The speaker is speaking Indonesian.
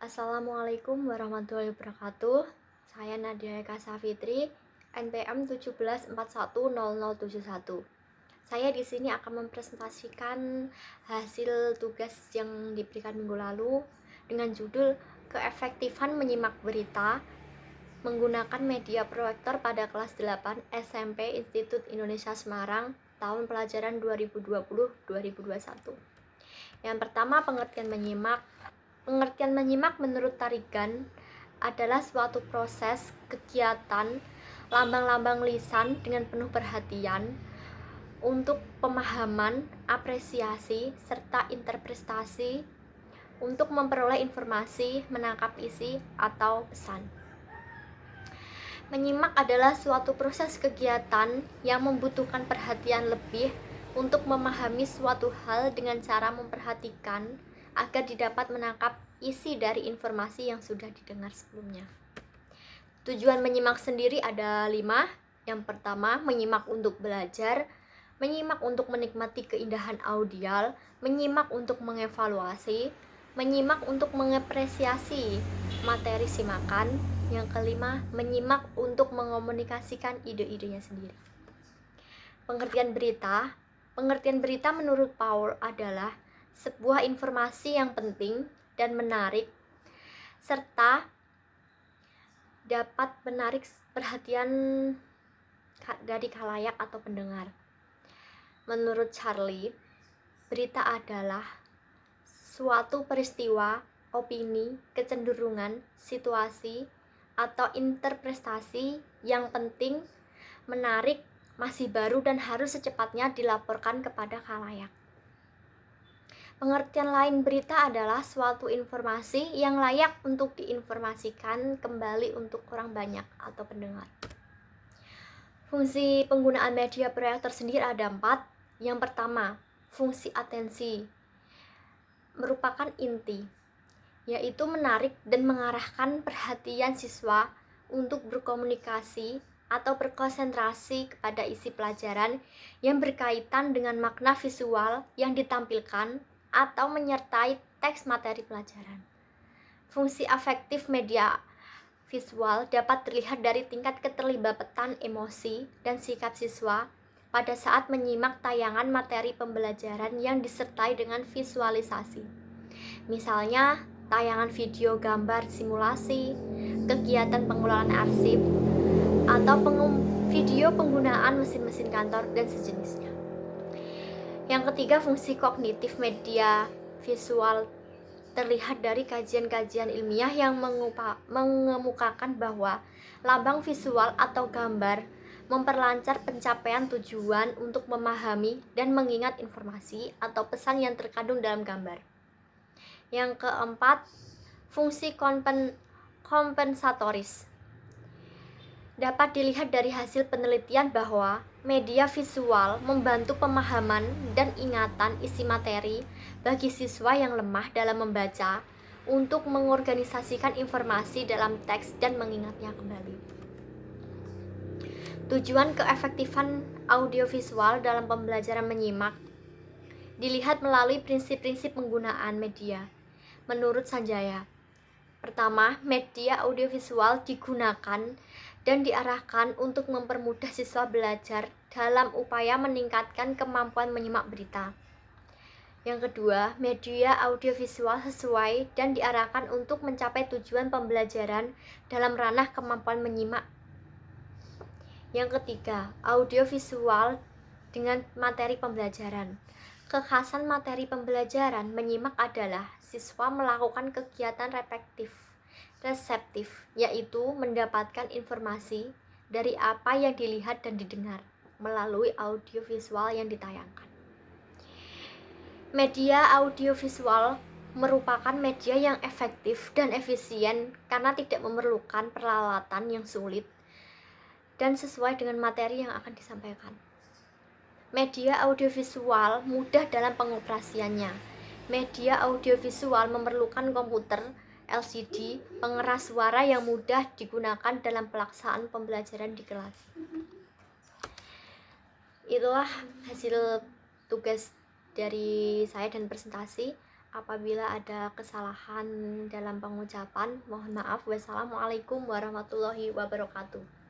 Assalamualaikum warahmatullahi wabarakatuh. Saya Nadia Eka Safitri, NPM 17410071. Saya di sini akan mempresentasikan hasil tugas yang diberikan minggu lalu dengan judul Keefektifan Menyimak Berita menggunakan media proyektor pada kelas 8 SMP Institut Indonesia Semarang tahun pelajaran 2020-2021. Yang pertama, pengertian menyimak. Pengertian menyimak menurut Tarigan adalah suatu proses, kegiatan, lambang-lambang lisan dengan penuh perhatian untuk pemahaman, apresiasi, serta interpretasi untuk memperoleh informasi, menangkap isi, atau pesan. Menyimak adalah suatu proses kegiatan yang membutuhkan perhatian lebih untuk memahami suatu hal dengan cara memperhatikan agar didapat menangkap isi dari informasi yang sudah didengar sebelumnya. Tujuan menyimak sendiri ada 5. Yang pertama, menyimak untuk belajar, menyimak untuk menikmati keindahan audial, menyimak untuk mengevaluasi, menyimak untuk mengapresiasi materi simakan. Yang kelima, menyimak untuk mengomunikasikan ide-idenya sendiri. Pengertian berita. Pengertian berita menurut Paul adalah sebuah informasi yang penting dan menarik serta dapat menarik perhatian dari khalayak atau pendengar. Menurut Charlie, berita adalah suatu peristiwa, opini, kecenderungan, situasi, atau interpretasi yang penting, menarik, masih baru dan harus secepatnya dilaporkan kepada khalayak. Pengertian lain berita adalah suatu informasi yang layak untuk diinformasikan kembali untuk orang banyak atau pendengar. Fungsi penggunaan media proyektor sendiri ada 4. Yang pertama, fungsi atensi merupakan inti, yaitu menarik dan mengarahkan perhatian siswa untuk berkomunikasi atau berkonsentrasi kepada isi pelajaran yang berkaitan dengan makna visual yang ditampilkan atau menyertai teks materi pelajaran. Fungsi afektif media visual dapat terlihat dari tingkat keterlibatan emosi dan sikap siswa pada saat menyimak tayangan materi pembelajaran yang disertai dengan visualisasi. Misalnya, tayangan video gambar simulasi, kegiatan pengelolaan arsip, atau video penggunaan mesin-mesin kantor dan sejenisnya. Yang ketiga, fungsi kognitif media visual terlihat dari kajian-kajian ilmiah yang mengemukakan bahwa lambang visual atau gambar memperlancar pencapaian tujuan untuk memahami dan mengingat informasi atau pesan yang terkandung dalam gambar. Yang keempat, fungsi kompensatoris dapat dilihat dari hasil penelitian bahwa media visual membantu pemahaman dan ingatan isi materi bagi siswa yang lemah dalam membaca untuk mengorganisasikan informasi dalam teks dan mengingatnya kembali. Tujuan keefektifan audiovisual dalam pembelajaran menyimak dilihat melalui prinsip-prinsip penggunaan media. Menurut Sanjaya, pertama, media audiovisual digunakan dan diarahkan untuk mempermudah siswa belajar dalam upaya meningkatkan kemampuan menyimak berita. Yang kedua, media audiovisual sesuai dan diarahkan untuk mencapai tujuan pembelajaran dalam ranah kemampuan menyimak. Yang ketiga, audiovisual dengan materi pembelajaran. Kekhasan materi pembelajaran menyimak adalah siswa melakukan kegiatan reseptif, yaitu mendapatkan informasi dari apa yang dilihat dan didengar melalui audiovisual yang ditayangkan. Media audiovisual merupakan media yang efektif dan efisien karena tidak memerlukan peralatan yang sulit dan sesuai dengan materi yang akan disampaikan. Media audiovisual mudah dalam pengoperasiannya. Media audiovisual memerlukan komputer, LCD, pengeras suara yang mudah digunakan dalam pelaksanaan pembelajaran di kelas. Itulah hasil tugas dari saya dan presentasi. Apabila ada kesalahan dalam pengucapan, mohon maaf. Wassalamualaikum warahmatullahi wabarakatuh.